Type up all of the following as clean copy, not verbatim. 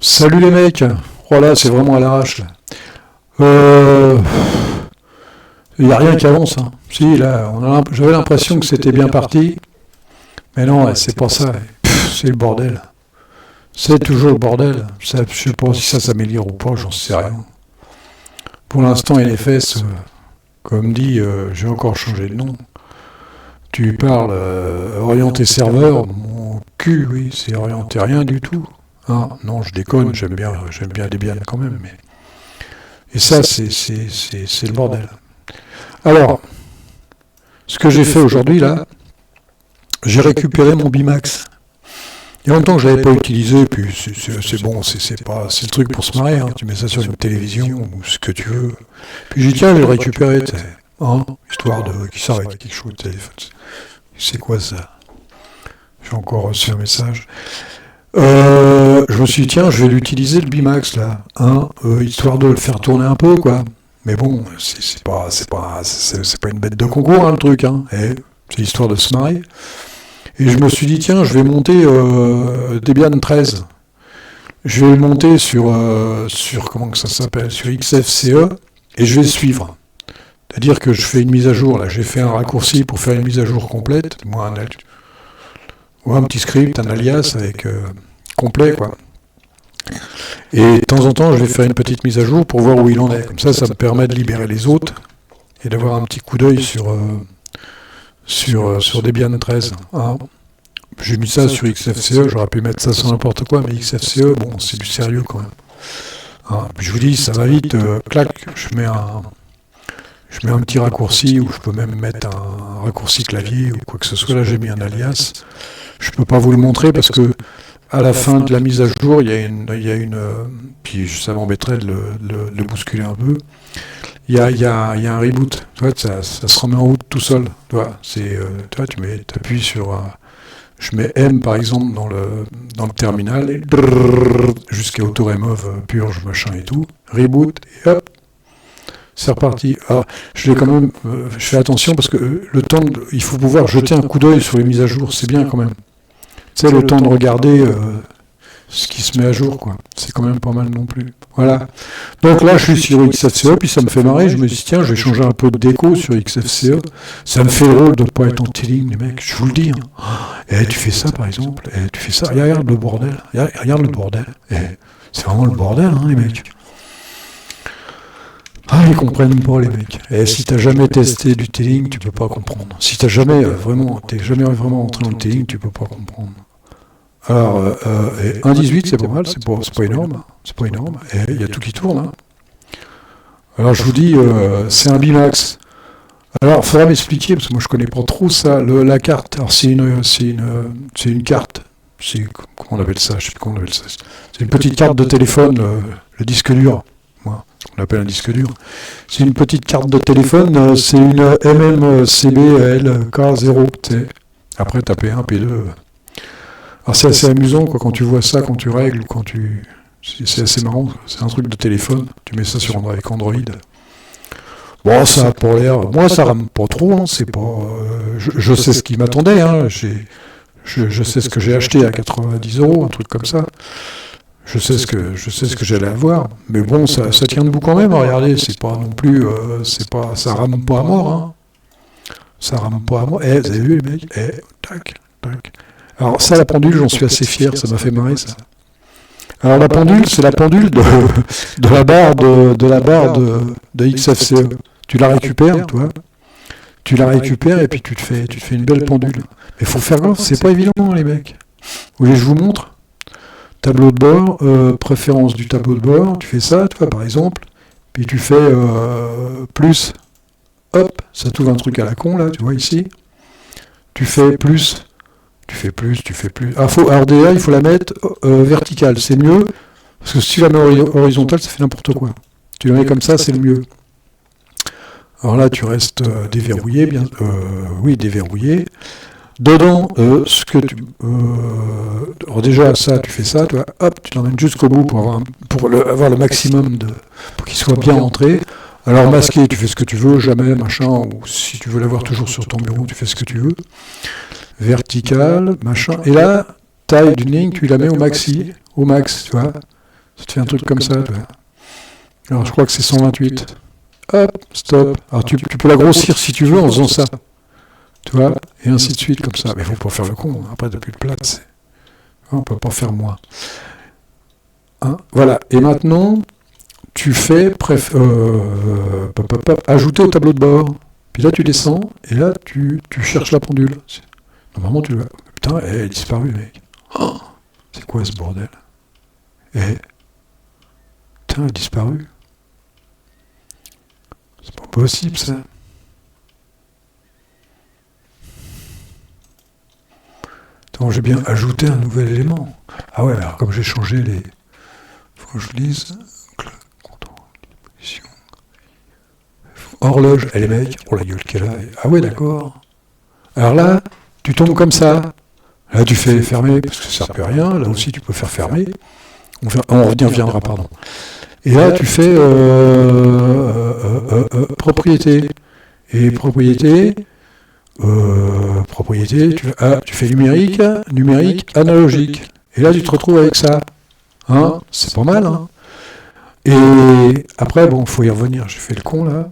Salut les mecs. Voilà, c'est vraiment à l'arrache là. Euh, Il n'y a rien qui avance, hein. Si, là, j'avais l'impression que c'était bien parti, mais non, ouais, c'est pas ça. C'est le bordel. C'est toujours le bordel. Ça, je sais pas si ça s'améliore ou pas, j'en sais rien. Pour l'instant, NFS, comme dit, j'ai encore changé de nom. Tu parles orienté serveur, mon cul, oui, c'est orienté rien du tout. Ah, non, je déconne, j'aime bien Debian quand même, mais... Et ça, c'est le bordel. Alors, ce que j'ai fait aujourd'hui, là, j'ai récupéré mon Bimax. Il y a longtemps que je ne l'avais pas utilisé, puis c'est bon, c'est le truc pour se marrer, hein. Tu mets ça sur une télévision ou ce que tu veux. Puis j'ai dit, tiens, je vais le récupérer, hein, histoire de qu'il s'arrête quelque chose de téléphone. C'est quoi ça? J'ai encore reçu un message. Je me suis dit, tiens, je vais l'utiliser le Bimax, là, hein, histoire de le faire tourner un peu, quoi. Mais bon, c'est pas une bête de concours, hein, le truc, hein. C'est histoire de se marrer. Et je me suis dit, tiens, je vais monter Debian 13. Je vais le monter sur comment que ça s'appelle, sur XFCE, et je vais suivre. C'est-à-dire que je fais une mise à jour, là, j'ai fait un raccourci pour faire une mise à jour complète, moi, un petit script, un alias avec complet, quoi. Et de temps en temps, je vais faire une petite mise à jour pour voir où il en est. Comme ça me permet de libérer les autres et d'avoir un petit coup d'œil sur Debian 13. Hein. J'ai mis ça sur XFCE, j'aurais pu mettre ça sur n'importe quoi, mais XFCE, bon, c'est du sérieux quand même. Hein. Puis je vous dis, ça va vite, clac, je mets un petit raccourci, ou je peux même mettre un raccourci clavier, ou quoi que ce soit. Là, j'ai mis un alias. Je peux pas vous le montrer parce que à la fin de la mise à jour, il y a une puis ça m'embêterait de le bousculer un peu. Il y a un reboot. Tu vois, ça se remet en route tout seul. Tu vois, tu appuies sur, je mets M par exemple dans le terminal et jusqu'à auto-remove, purge, machin et tout. Reboot et hop, c'est reparti. Alors, je fais attention parce que il faut pouvoir jeter un coup d'œil sur les mises à jour. C'est bien quand même. C'est le temps de regarder ce qui se met à jour, quoi. C'est quand même pas mal non plus. Voilà. Donc là, je suis sur XFCE, puis ça me fait marrer. Je me dis, tiens, je vais changer un peu de déco sur XFCE. Ça me fait le rôle de ne pas être en tiling, les mecs. Je vous le dis. Hein. Et tu fais ça, par exemple. Et tu fais ça. Regarde le bordel. Regarde le bordel. Et c'est vraiment le bordel, hein, les mecs. Ah, ils comprennent pas, les mecs. Et si t'as jamais testé du tiling, tu peux pas comprendre. Si t'es jamais vraiment entré dans le tiling, tu peux pas comprendre. Alors, 1.18, c'est pas mal, c'est pas énorme. C'est pas énorme. Et il y a tout qui tourne. Hein. Alors, je vous dis, c'est un Bimax. Alors, il faudra m'expliquer, parce que moi, je connais pas trop ça, la carte. Alors, c'est une carte. Comment on appelle ça? Je sais plus comment on appelle ça. C'est une petite carte de téléphone, le disque dur. Moi, on appelle un disque dur. C'est une petite carte de téléphone, c'est une MMCBLK0. Après, t'as P1, P2. Alors c'est assez amusant quoi, quand tu vois ça, quand tu règles, c'est assez marrant. C'est un truc de téléphone. Tu mets ça avec Android. Bon, ça a pas l'air. Moi, ça rame pas trop. Hein, c'est pas. Je sais ce qui m'attendait. Hein, je sais ce que j'ai acheté à 90€, un truc comme ça. Je sais ce que j'allais avoir, mais bon, ça tient debout quand même. Regardez, c'est pas non plus, ça rame pas à mort. Hein. Ça rame pas à mort. Vous avez vu les mecs? Tac, tac. Alors ça, la pendule, j'en suis assez fier. Ça m'a fait marrer ça. Alors la pendule, c'est la pendule de la barre de XFCE. Tu la récupères, toi. Tu la récupères et puis tu te fais une belle pendule. Mais faut faire gaffe, c'est pas évident, les mecs. Vous voulez que je vous montre? Tableau de bord, préférence du tableau de bord, tu fais ça, tu vois, par exemple, puis tu fais plus, hop, ça t'ouvre un truc à la con, là, tu vois, ici, tu fais plus. Ah, RDA, il faut la mettre verticale, c'est mieux, parce que si tu la mets horizontale, ça fait n'importe quoi. Tu la mets comme ça, c'est le mieux. Alors là, tu restes déverrouillé, déverrouillé. Dedans, alors déjà ça, tu fais ça, tu vois, hop, tu l'emmènes jusqu'au bout pour avoir le maximum pour qu'il soit bien rentré. Alors masqué, tu fais ce que tu veux, jamais, machin, ou si tu veux l'avoir toujours sur ton bureau, tu fais ce que tu veux. Vertical, machin. Et là, taille d'une ligne, tu la mets au max, tu vois. Ça te fait un truc comme ça, tu vois. Alors je crois que c'est 128. Hop, stop. Alors tu peux la grossir si tu veux en faisant ça. Tu vois, et ainsi de suite comme ça. Mais il faut pas faire le con, après depuis le plat, on peut pas faire moins. Hein, voilà, et maintenant, tu fais ajouter au tableau de bord. Puis là tu descends, et là tu cherches la pendule. Normalement tu le vois. Putain, elle est disparue, mec. Oh, c'est quoi ce bordel? Putain, elle est disparue. C'est pas possible ça. Attends, j'ai bien ajouté un nouvel élément. Ah ouais, alors comme j'ai changé les... Faut que je lise. Horloge, elle est mec. Oh la gueule qu'elle a. Ah ouais, d'accord. Alors là, tu tombes comme ça. Là, tu fais fermer, parce que ça sert plus à rien. Là aussi, tu peux faire fermer. On reviendra, pardon. Et là, tu fais propriété. Et propriété, tu fais numérique, analogique. Et là, tu te retrouves avec ça. Hein, c'est pas mal, hein. Et après, bon, faut y revenir. J'ai fait le con, là.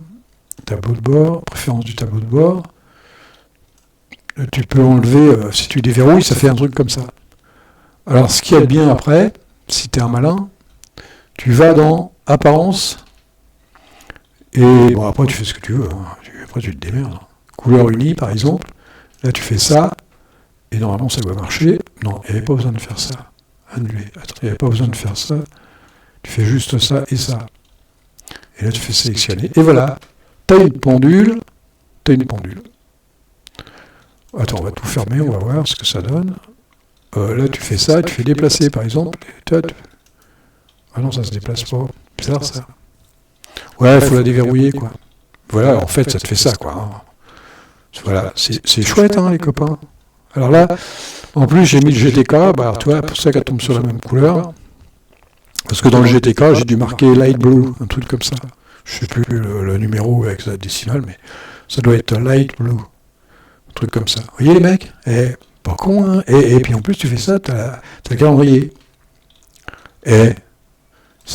Tableau de bord, préférence du tableau de bord. Tu peux enlever, si tu déverrouilles, ça fait un truc comme ça. Alors, ce qu'il y a de bien après, si tu es un malin, tu vas dans apparence, et bon, après tu fais ce que tu veux, hein. Après tu te démerdes. Couleur unie, par exemple, là tu fais ça, et normalement ça doit marcher. Non, il n'y avait pas besoin de faire ça. Annuler. Attends, il n'y avait pas besoin de faire ça. Tu fais juste ça et ça. Et là tu fais sélectionner, et voilà, tu as une pendule, Attends, on va tout fermer, on va voir ce que ça donne. Là, tu fais ça, tu fais déplacer, par exemple. Ah non, ça se déplace pas. Bizarre, ça. Ouais, il faut la déverrouiller, quoi. Voilà, en fait, ça te fait ça, quoi. Voilà, c'est chouette, hein, les copains. Alors là, en plus, j'ai mis le GTK, bah, tu vois, pour ça qu'elle tombe sur la même couleur. Parce que dans le GTK, j'ai dû marquer light blue, un truc comme ça. Je sais plus le numéro avec la décimale, mais ça doit être light blue. Un truc comme ça. Vous voyez, les mecs? Pas con, hein. Et puis en plus, tu fais ça, t'as le calendrier. Et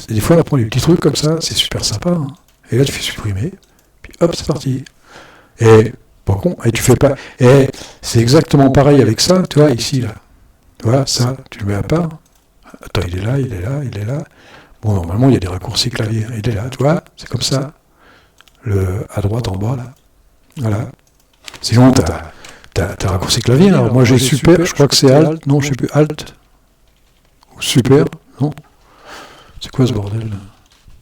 des fois, on apprend des petits trucs comme ça, c'est super sympa. Hein. Et là, tu fais supprimer, puis hop, c'est parti. Et pas con, et tu fais pas. Et c'est exactement pareil avec ça, tu vois, ici, là. Tu vois, ça, tu le mets à part. Attends, il est là. Bon, normalement, il y a des raccourcis clavier. Il est là, tu vois, c'est comme ça. À droite, en bas, là. Voilà. Sinon, t'as raccourci clavier. Alors, moi, j'ai super, je crois que c'est Alt. Non, je sais plus, Alt. Ou Super, non. C'est quoi ce bordel là?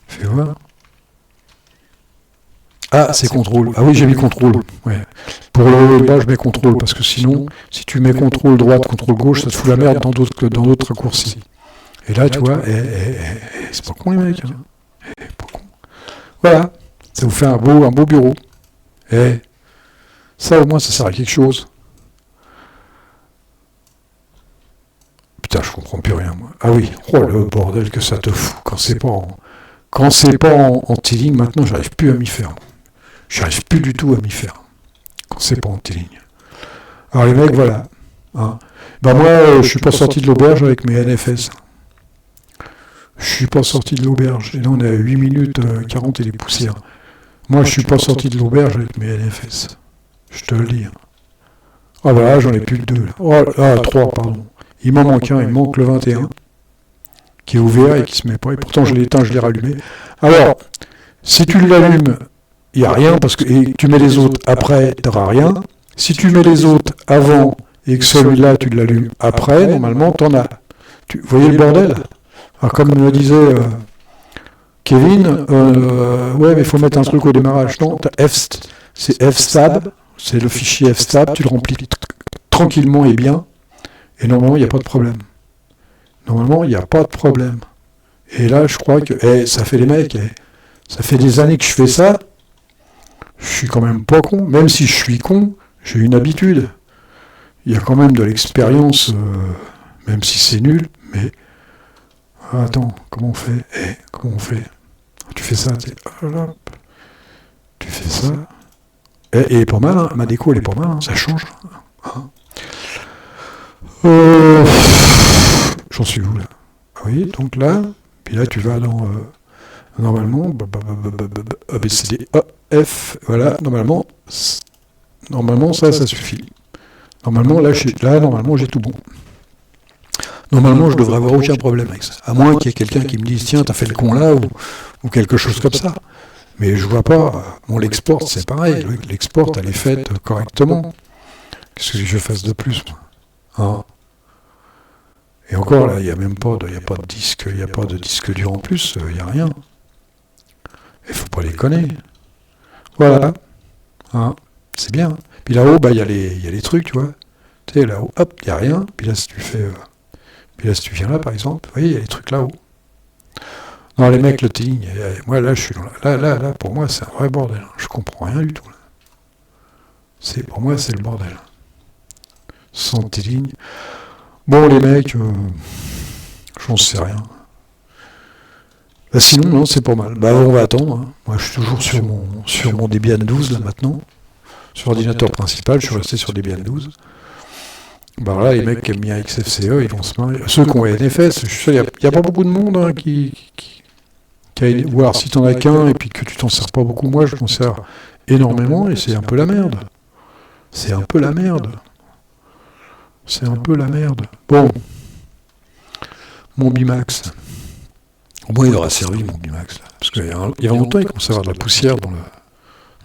Fais voir. Ah, c'est contrôle. Ah oui, j'ai mis contrôle. Ouais. Pour le bas, je mets contrôle, parce que sinon, si tu mets contrôle droite, contrôle gauche, ça te fout la merde dans d'autres raccourcis. Et là, tu vois, c'est pas con les mecs. Hein. Pas con. Voilà. Ça vous fait un beau bureau. Ça au moins, ça sert à quelque chose. Putain, je comprends plus rien, moi. Ah oui, oh le bordel que ça te fout quand c'est pas en T-Ligne, maintenant, j'arrive plus à m'y faire. J'arrive plus du tout à m'y faire. Quand c'est pas en T-Ligne. Alors les mecs, voilà. Hein. Ben moi, je suis pas sorti de l'auberge avec mes NFS. Je suis pas sorti de l'auberge. Et là, on est à 8 minutes 40 et les poussières. Moi, je suis pas sorti de l'auberge avec mes NFS. Je te le dis. Ah bah là, j'en ai plus que 2. Oh, 3, pardon. Il m'en manque un, il manque le 21, qui est ouvert et qui se met pas. Et pourtant, je l'ai éteint, je l'ai rallumé. Alors, si tu l'allumes, il n'y a rien, parce que et tu mets les autres après, tu n'auras rien. Si tu mets les autres avant et que celui-là, tu l'allumes après, normalement, tu en as. Vous voyez le bordel? Alors, comme me disait Kevin, ouais, mais il faut mettre un truc au démarrage. Non, c'est fstab, c'est le fichier fstab, tu le remplis tranquillement et bien. Et normalement, il n'y a pas de problème. Et là, je crois que... ça fait les mecs. Ça fait des années que je fais ça. Je suis quand même pas con. Même si je suis con, j'ai une habitude. Il y a quand même de l'expérience, même si c'est nul. Mais... attends, comment on fait? Tu fais ça. Tu fais ça. Et pas mal, hein. Ma déco, elle est pas mal. Hein. Ça change. Hein. J'en suis où là? Oui, donc là, Puis là, tu vas dans normalement A, B, C, D, A, F. Voilà, normalement ça suffit. Normalement, normalement, j'ai tout bon. Normalement, je devrais avoir aucun problème avec ça. À moins qu'il y ait quelqu'un qui me dise, tiens, t'as fait le con là, ou quelque chose comme ça. Mais je vois pas. Bon, l'export, c'est pareil. L'export, elle est faite correctement. Qu'est-ce que je fasse de plus, moi, hein? Et encore, là, il n'y a même pas de disque dur en plus, il n'y a rien. Il faut pas déconner. Voilà. Hein, c'est bien. Puis là-haut, il y a les trucs, tu vois. Tu sais, là-haut, hop, il n'y a rien. Puis là, si tu viens là, par exemple, vous voyez, il y a les trucs là-haut. Non, les mecs, le T-Ligne, moi, là, je suis là, pour moi, c'est un vrai bordel. Je comprends rien du tout. Là. Pour moi, c'est le bordel. Sans T-Ligne. Bon, les mecs, j'en sais rien. Bah, sinon, non, c'est pas mal. Bah, on va attendre. Hein. Moi, je suis toujours sur mon Debian 12, là, maintenant. Sur l'ordinateur principal, je suis resté sur Debian 12. Bah là, les mecs qui aiment bien XFCE, ils vont se marier. Ceux qui ont NFS, je suis sûr, il n'y a pas beaucoup de monde hein, qui a... Ou alors, si t'en as qu'un et puis que tu t'en sers pas beaucoup, moi, je m'en sers énormément et c'est un peu la merde. C'est un peu la merde. C'est un peu la merde. Bon. Mon Bimax. Au moins, il aura servi, mon Bimax. Là. Parce qu'il y a longtemps, il commence à avoir de la poussière dans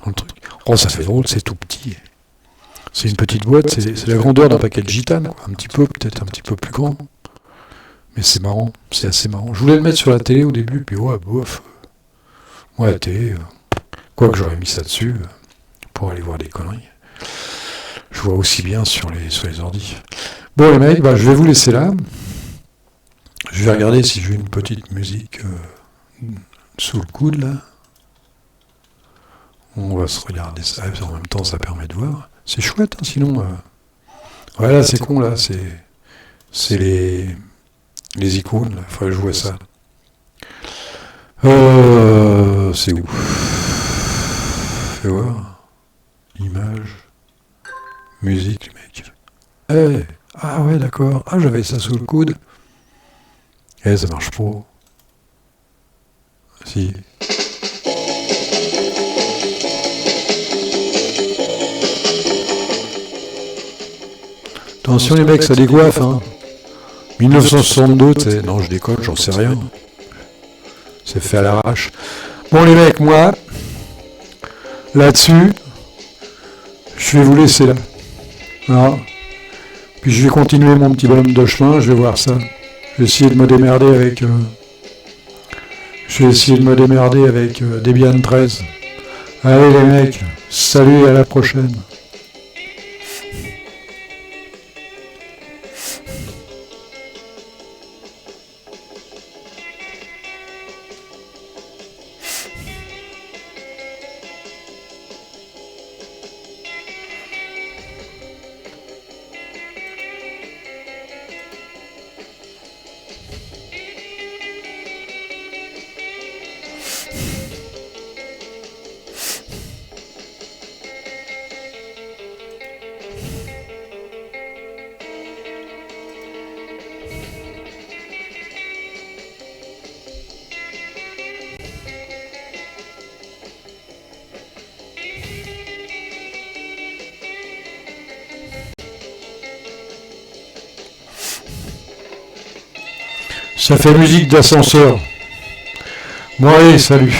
le truc. Oh, ça fait drôle, c'est tout petit. C'est une petite boîte, c'est la grandeur d'un paquet de gitane, quoi. Un petit peu, peut-être un petit peu plus grand. Mais c'est marrant, c'est assez marrant. Je voulais le mettre sur la télé au début, puis ouais, bof. Moi, la télé, quoi que j'aurais mis ça dessus, pour aller voir des conneries. Je vois aussi bien sur les ordis. Bon, les mecs, je vais vous laisser là. Je vais regarder si j'ai une petite musique sous le coude, là. On va se regarder ça, en même temps, ça permet de voir. C'est chouette, hein, sinon... Ouais, là, c'est con, là, c'est les icônes, là. Faudrait que je vois ça. C'est où? Fais voir. Image. Musique, les mecs. Ah ouais, d'accord. Ah, j'avais ça sous le coude. Ça marche pas. Si. Attention les mecs, ça dégoiffe, hein. 1962, non, je déconne, j'en sais rien. C'est fait à l'arrache. Bon les mecs, moi, là-dessus, je vais vous laisser là. Voilà. Puis je vais continuer mon petit bonhomme de chemin, je vais voir ça. Je vais essayer de me démerder avec Debian 13. Allez les mecs, salut et à la prochaine. Ça fait musique d'ascenseur. Bon allez, salut.